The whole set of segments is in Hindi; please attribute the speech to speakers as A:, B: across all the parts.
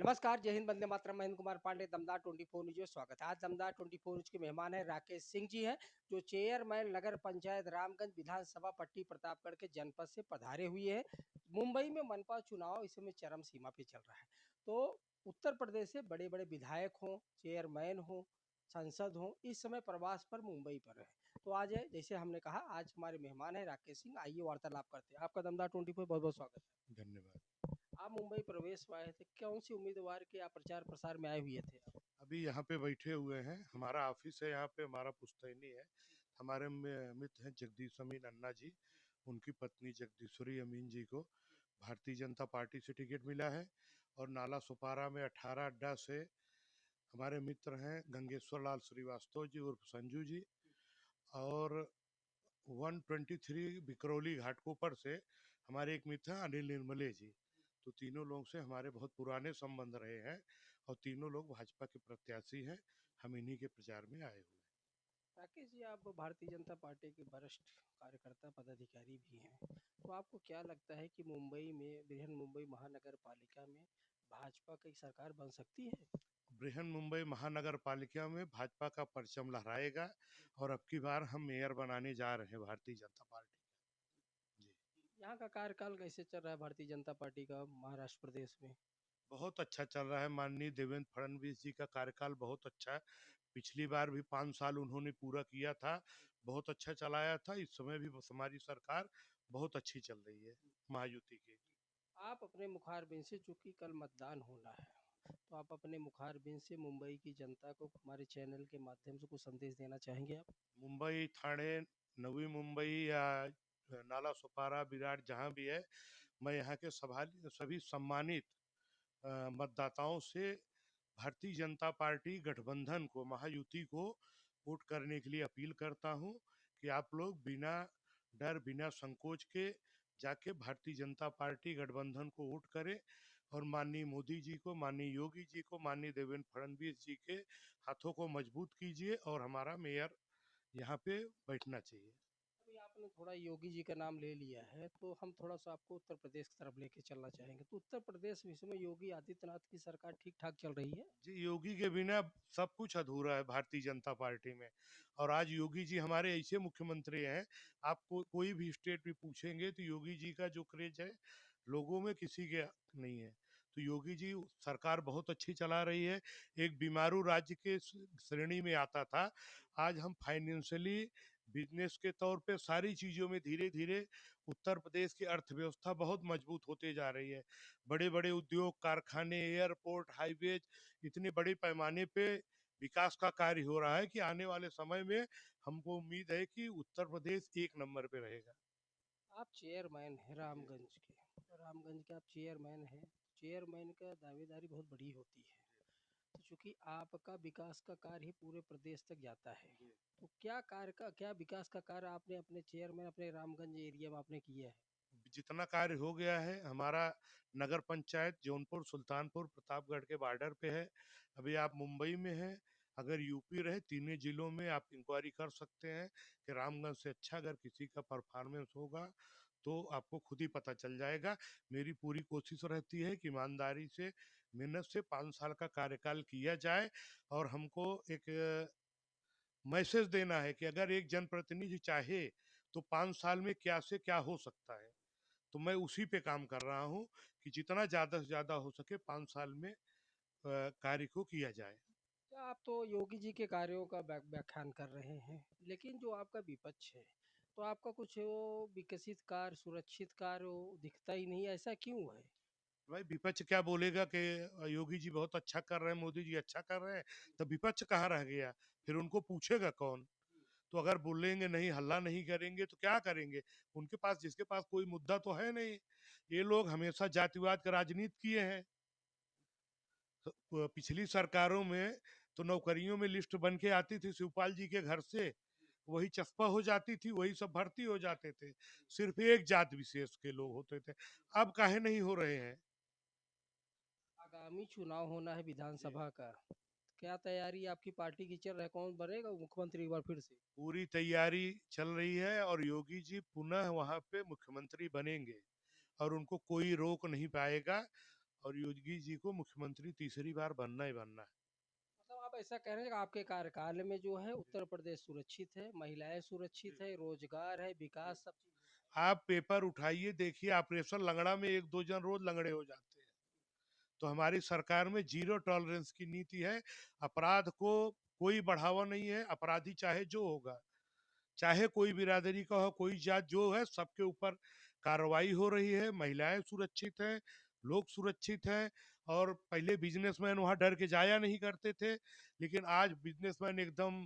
A: नमस्कार, जय हिंद, वंदे मातरम। मैं हिंद कुमार पांडे, दमदार 24 न्यूज़ में स्वागत है। आज दमदार 24 न्यूज़ के मेहमान हैं राकेश सिंह जी हैं, जो चेयरमैन नगर पंचायत रामगंज विधानसभा पट्टी प्रतापगढ़ के जनपद से पधारे हुए हैं। मुंबई में मनपा चुनाव इस समय चरम सीमा पे चल रहा है। तो उत्तर प्रदेश से बड़े-बड़े विधायक हों, चेयरमैन हों, सांसद हों, इस समय प्रवास पर मुंबई पर हैं। तो आज जैसे हमने कहा, आज हमारे मेहमान हैं राकेश सिंह। आइए वार्तालाप करते हैं। आपका दमदार 24 बहुत-बहुत स्वागत है।
B: धन्यवाद।
A: आप मुंबई प्रवेश में आए थे, कौन सी उम्मीदवार के आप प्रचार प्रसार में आए हुए थे आप?
B: अभी यहाँ पे बैठे हुए हैं, हमारा ऑफिस है यहाँ पे, हमारा पुश्तैनी है। हमारे मित्र हैं जगदीश अमीन अन्ना जी, उनकी पत्नी जगदीश्वरी अमीन जी को भारतीय जनता पार्टी से टिकट मिला है। और नाला सुपारा में 18 अड्डा से हमारे मित्र हैं गंगेश्वर लाल श्रीवास्तव जी उर्फ संजू जी, और 123 बिकरौली घाटकोपर से हमारे एक मित्र हैं अनिल निर्मले जी। तो तीनों लोगों से हमारे बहुत पुराने संबंध रहे हैं और तीनों लोग भाजपा के प्रत्याशी हैं। हम इन्हीं के प्रचार में आए हुए हैं।
A: राकेश जी, आप भारतीय जनता पार्टी के वरिष्ठ कार्यकर्ता पदाधिकारी भी हैं। तो आपको क्या लगता है कि मुंबई में, बृहन मुंबई महानगर पालिका में भाजपा की सरकार बन सकती है?
B: बृहन मुंबई महानगर पालिका में भाजपा का परचम लहराएगा और अब की बार हम मेयर बनाने जा रहे हैं भारतीय जनता पार्टी जी।
A: यहाँ का कार्यकाल कैसे चल रहा है भारतीय जनता पार्टी का महाराष्ट्र प्रदेश में?
B: बहुत अच्छा चल रहा है। माननीय देवेंद्र फडणवीस जी का कार्यकाल बहुत अच्छा है। पिछली बार भी 5 साल उन्होंने पूरा किया था, बहुत अच्छा चलाया था। इस समय भी बस हमारी सरकार बहुत अच्छी चल रही है महायुति की।
A: आप अपने मुखारबिन से, चूंकि कल मतदान होना है, तो आप अपने मुखारबिन से मुंबई की जनता को हमारे चैनल के माध्यम से कुछ संदेश देना चाहेंगे आप?
B: मुंबई, ठाणे, नवी मुंबई या नाला सुपारा, विराट, जहाँ भी है, मैं यहाँ के सभी सम्मानित मतदाताओं से भारतीय जनता पार्टी गठबंधन को, महायुति को वोट करने के लिए अपील करता हूं कि आप लोग बिना डर, बिना संकोच के जाके भारतीय जनता पार्टी गठबंधन को वोट करें और माननीय मोदी जी को, माननीय योगी जी को, माननीय देवेंद्र फडणवीस जी के हाथों को मजबूत कीजिए और हमारा मेयर यहाँ पे बैठना चाहिए।
A: अभी आपने थोड़ा योगी जी का नाम ले लिया है, तो हम थोड़ा सा आपको उत्तर प्रदेश की तरफ लेके चलना चाहेंगे। तो उत्तर प्रदेश में इस समय योगी आदित्यनाथ की सरकार ठीक ठाक चल रही है?
B: जी, योगी के बिना सब कुछ अधूरा है भारतीय जनता पार्टी में। और आज योगी जी हमारे ऐसे मुख्यमंत्री हैं, आपको कोई भी स्टेट में पूछेंगे तो योगी जी का जो क्रेज है लोगों में किसी के नहीं है। तो योगी जी सरकार बहुत अच्छी चला रही है। एक बीमारू राज्य के श्रेणी में आता था, आज हम फाइनेंशियली, बिजनेस के तौर पे, सारी चीजों में धीरे धीरे उत्तर प्रदेश की अर्थव्यवस्था बहुत मजबूत होते जा रही है। बड़े बड़े उद्योग, कारखाने, एयरपोर्ट, हाईवेज, इतने बड़े पैमाने पे विकास का कार्य हो रहा है कि आने वाले समय में हमको उम्मीद है कि उत्तर प्रदेश एक नंबर पे रहेगा।
A: आप चेयरमैन हैं रामगंज के, तो रामगंज के आप चेयरमैन हैं। चेयरमैन का दावेदारी बहुत बड़ी होती है। तो चूंकि आपका विकास का कार्य ही पूरे प्रदेश तक जाता है, तो क्या विकास का कार्य आपने अपने चेयरमैन, अपने रामगंज एरिया में आपने किया है?
B: जितना कार्य हो गया है, हमारा नगर पंचायत जौनपुर, सुल्तानपुर, प्रतापगढ़ के बॉर्डर पे है। अभी आप मुंबई में हैं, अगर यूपी रहे, तीनों जिलों में आप इंक्वायरी कर सकते हैं कि रामगंज से अच्छा अगर किसी का परफॉर्मेंस होगा तो आपको खुद ही पता चल जाएगा। मेरी पूरी कोशिश रहती है कि ईमानदारी से, मेहनत से 5 साल का कार्यकाल किया जाए और हमको एक मैसेज देना है कि अगर एक जनप्रतिनिधि चाहे तो 5 साल में क्या से क्या हो सकता है। तो मैं उसी पे काम कर रहा हूँ कि जितना ज़्यादा से ज़्यादा हो सके 5 साल में कार्य को किया जाए।
A: तो आप तो योगी जी के कार्यों का व्याख्यान कर रहे हैं, लेकिन जो आपका विपक्ष है, तो आपका कुछ वो विकसित कार्य, सुरक्षित कार्य वो दिखता ही नहीं, ऐसा क्यों है?
B: भाई विपक्ष क्या बोलेगा कि योगी जी बहुत अच्छा कर रहे हैं, मोदी जी अच्छा कर रहे हैं, तो विपक्ष कहाँ रह गया? फिर उनको पूछेगा कौन? तो अगर बोलेंगे नहीं, हल्ला नहीं करेंगे तो क्या करेंगे? उनके पास, जिसके पास कोई मुद्दा तो है नहीं। ये लोग हमेशा जातिवाद का राजनीति किए हैं। पिछली सरकारों में तो नौकरियों में लिस्ट बन के आती थी शिवपाल जी के घर से, वही चस्पा हो जाती थी, वही सब भर्ती हो जाते थे। सिर्फ एक जात विशेष के लोग होते थे। अब काहे नहीं हो रहे हैं?
A: आगामी चुनाव होना है
B: जी,
A: विधानसभा का, क्या तैयारी आपकी पार्टी की चल रहा है? कौन बनेगा मुख्यमंत्री एक बार फिर से?
B: पूरी तैयारी चल रही है और योगी जी पुनः वहां पे मुख्यमंत्री बनेंगे और उनको कोई रोक नहीं पाएगा। और योगी जी को मुख्यमंत्री तीसरी बार बनना ही बनना है।
A: मतलब आप ऐसा कह रहे हैं कि आपके कार्यकाल में जो है उत्तर प्रदेश सुरक्षित है, महिलाएं
B: जी,
A: सुरक्षित है, रोजगार है,
B: जी।
A: विकास सब चीज है।
B: आप पेपर उठाइए, देखिए ऑपरेशन लंगड़ा में 1-2 जन रोज लंगड़े हो जाते हैं। तो हमारी सरकार में जीरो टॉलरेंस की नीति है। अपराध को कोई बढ़ावा नहीं है, अपराधी चाहे जो होगा, चाहे कोई बिरादरी का हो, कोई जात जो है, सबके ऊपर कार्रवाई हो रही है। महिलाएं सुरक्षित हैं, लोग सुरक्षित हैं। और पहले बिजनेसमैन वहां डर के जाया नहीं करते थे, लेकिन आज बिजनेसमैन एकदम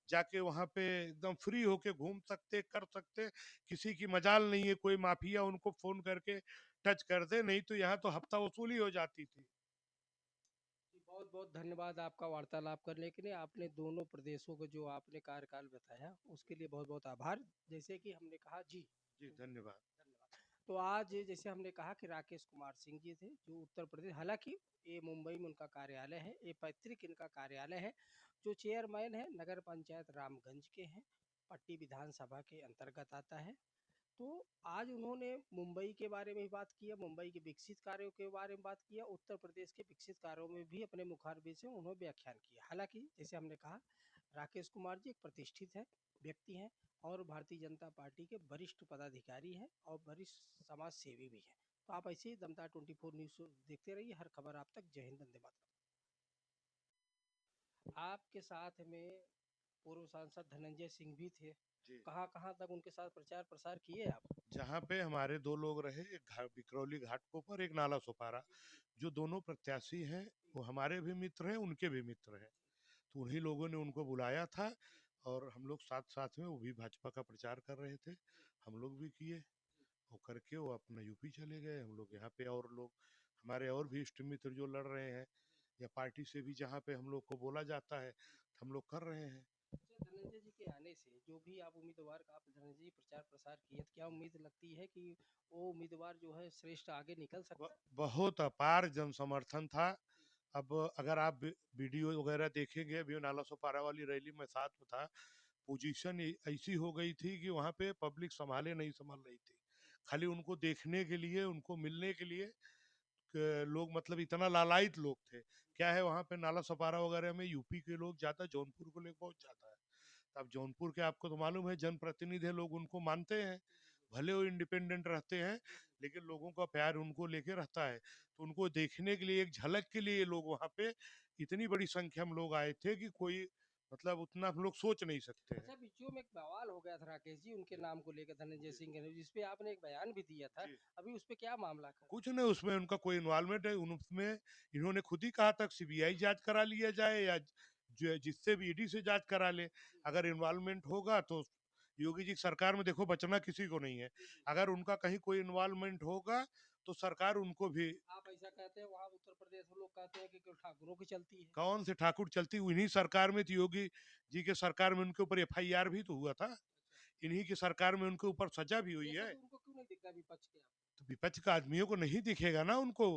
B: जाके वहां पे एकदम फ्री होके घूम सकते, कर सकते। किसी की मजाल नहीं है कोई माफिया उनको फोन करके टच कर दे, नहीं तो यहाँ तो हफ्ता वसूली हो जाती थी।
A: जी, बहुत बहुत धन्यवाद आपका वार्तालाप करने के लिए। आपने दोनों प्रदेशों को जो आपने कार्यकाल बताया उसके लिए बहुत बहुत आभार। जैसे कि हमने कहा जी,
B: जी धन्यवाद।
A: धन्यवाद। तो आज जैसे हमने कहा कि राकेश कुमार सिंह जी थे जो उत्तर प्रदेश, हालांकि ये मुंबई में उनका कार्यालय है, ये पैतृक इनका कार्यालय है, जो चेयरमैन है नगर पंचायत रामगंज के हैं, पट्टी विधानसभा के अंतर्गत आता है। तो आज उन्होंने मुंबई के बारे में भी बात किया, मुंबई के विकसित कार्यों के बारे में बात किया, उत्तर प्रदेश के विकसित कार्यों में भी अपने मुखारबिन से उन्होंने व्याख्यान किया। हालांकि जैसे हमने कहा, राकेश कुमार जी एक प्रतिष्ठित है व्यक्ति हैं और भारतीय जनता पार्टी के वरिष्ठ पदाधिकारी हैं और वरिष्ठ समाज सेवी भी हैं। तो आप ऐसे ही दमदार 24 न्यूज़ देखते रहिए, हर खबर आप तक। जय हिंद, वंदे मातरम। आपके साथ में पूर्व सांसद धनंजय सिंह भी थे,
B: जी।
A: कहाँ कहाँ तक उनके साथ प्रचार प्रसार किए आप?
B: जहाँ पे हमारे दो लोग रहे, एक बिकरौली घाटकोपर, एक नाला सुपारा, जो दोनों प्रत्याशी हैं, वो हमारे भी मित्र हैं, उनके भी मित्र हैं। तो उन्हीं लोगों ने उनको बुलाया था, और हम लोग साथ साथ में, वो भी भाजपा का प्रचार कर रहे थे, हम लोग भी किए। वो करके वो अपना यूपी चले गए, हम लोग यहाँ पे, और लोग हमारे और भी इष्ट मित्र जो लड़ रहे हैं, या पार्टी से भी जहाँ पे हम लोग को बोला जाता है, हम लोग कर रहे हैं।
A: अच्छा, धनंजय जी के आने से जो भी आप उम्मीदवार का आप धनंजय जी प्रचार प्रसार किए, तो क्या उम्मीद लगती है कि वो उम्मीदवार जो है श्रेष्ठ आगे निकल सकता है?
B: बहुत अपार जन समर्थन था। अब अगर आप वीडियो वगैरह देखेंगे, अभी नाला सुपारा वाली रैली में साथ में था, पोजीशन ऐसी हो गई थी कि वहाँ पे पब्लिक संभाले नहीं संभाल रही थी। खाली उनको देखने के लिए, उनको मिलने के लिए लोग, मतलब इतना लालायित लोग थे। क्या है, वहाँ पे नाला सपारा वगैरह में यूपी के लोग ज्यादा, जौनपुर को लेकर बहुत ज्यादा है। तो अब जौनपुर के आपको तो मालूम है, जनप्रतिनिधि है, लोग उनको मानते हैं, भले वो इंडिपेंडेंट रहते हैं, लेकिन लोगों का प्यार उनको लेके रहता है। तो उनको देखने के लिए, एक झलक के लिए लोग वहाँ पे इतनी बड़ी संख्या में लोग आए थे कि कोई, मतलब उतना हम लोग सोच नहीं सकते हैं।
A: अच्छा, बीचों में एक बवाल हो गया था राकेश जी उनके
B: जी,
A: नाम को लेकर, धनंजय
B: जी,
A: सिंह के नाम, जिसपे आपने एक बयान भी दिया था।
B: जी।
A: अभी उस पे क्या मामला खड़ा
B: कुछ नहीं, उसमें उनका कोई इन्वॉल्वमेंट है, उसमें इन्होंने खुद ही कहा था सीबीआई जांच करा लिया जाए, या जिससे भी ईडी से जांच करा ले। अगर इन्वॉल्वमेंट होगा तो योगी जी की सरकार में देखो बचना किसी को नहीं है। अगर उनका कहीं कोई इन्वॉल्वमेंट होगा तो सरकार उनको भी।
A: आप ऐसा कहते हैं, वहाँ उत्तर प्रदेश में लोग कहते हैं कि केवल ठाकुरों की चलती है?
B: कौन से ठाकुर चलती, उन्हीं सरकार में थी, योगी जी के सरकार में उनके ऊपर एफआईआर भी तो हुआ था।
A: अच्छा,
B: इन्हीं की सरकार में उनके ऊपर सजा भी हुई
A: ऐसा
B: है।
A: तो उनको क्यों नहीं दिखता विपक्ष के आप?
B: तो विपक्ष का आदमियों को नहीं दिखेगा ना उनको।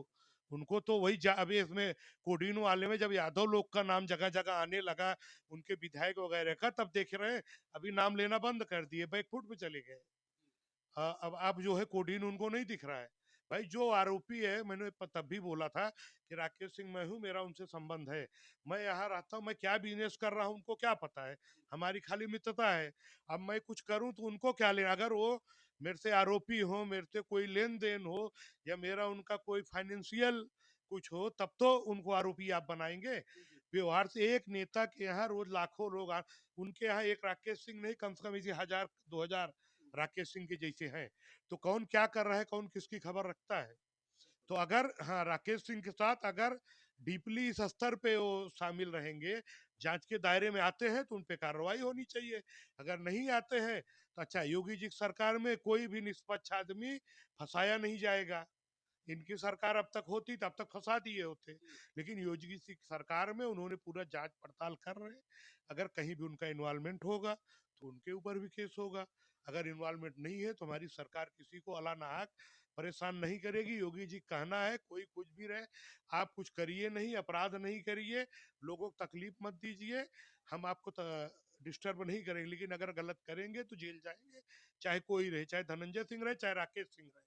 B: उनको तो वही अभी इसमें कोडीन वाले में जब यादव लोग का नाम जगह जगह आने लगा, उनके विधायक वगैरह का, तब देख रहे हैं। अभी नाम लेना बंद कर दिए, बैकफुट पे चले गए। अब जो है कोडीन उनको नहीं दिख रहा है। भाई जो आरोपी है, मैंने तब भी बोला था कि राकेश सिंह मैं हूँ, मेरा उनसे संबंध है, मैं यहाँ रहता हूँ, मैं क्या बिजनेस कर रहा हूँ उनको क्या पता है, हमारी खाली मित्रता है। अब मैं कुछ करूँ तो उनको क्या लेना, अगर वो मेरे से आरोपी हो, मेरे से कोई लेन देन हो, या मेरा उनका कोई फाइनेंशियल कुछ हो, तब तो उनको आरोपी आप बनाएंगे। व्यवहार से एक नेता के यहाँ रोज लाखों लोग उनके यहाँ एक राकेश सिंह नहीं, कम से कम इसी 1000 2000 राकेश सिंह के जैसे हैं। तो कौन क्या कर रहा है, कौन किसकी खबर रखता है। तो अगर, हाँ, राकेश सिंह के साथ अगर डीपली इस स्तर पे वो शामिल रहेंगे, जांच के दायरे में आते हैं, तो उन पे कार्रवाई होनी चाहिए। अगर नहीं आते हैं तो अच्छा, योगी जी की सरकार में कोई भी निष्पक्ष आदमी फंसाया नहीं जाएगा। इनकी सरकार अब तक होती तब तक फंसा दिए होते, लेकिन योगी जी की सरकार में उन्होंने पूरा जांच पड़ताल कर रहे हैं। अगर कहीं भी उनका इन्वॉल्वमेंट होगा तो उनके ऊपर भी केस होगा। अगर इन्वॉल्वमेंट नहीं है तो हमारी सरकार किसी को अला नाहक परेशान नहीं करेगी। योगी जी कहना है, कोई कुछ भी रहे, आप कुछ करिए नहीं, अपराध नहीं करिए, लोगों को तकलीफ मत दीजिए, हम आपको डिस्टर्ब नहीं करेंगे, लेकिन अगर गलत करेंगे तो जेल जाएंगे, चाहे कोई रहे, चाहे धनंजय सिंह रहे, चाहे राकेश सिंह रहे।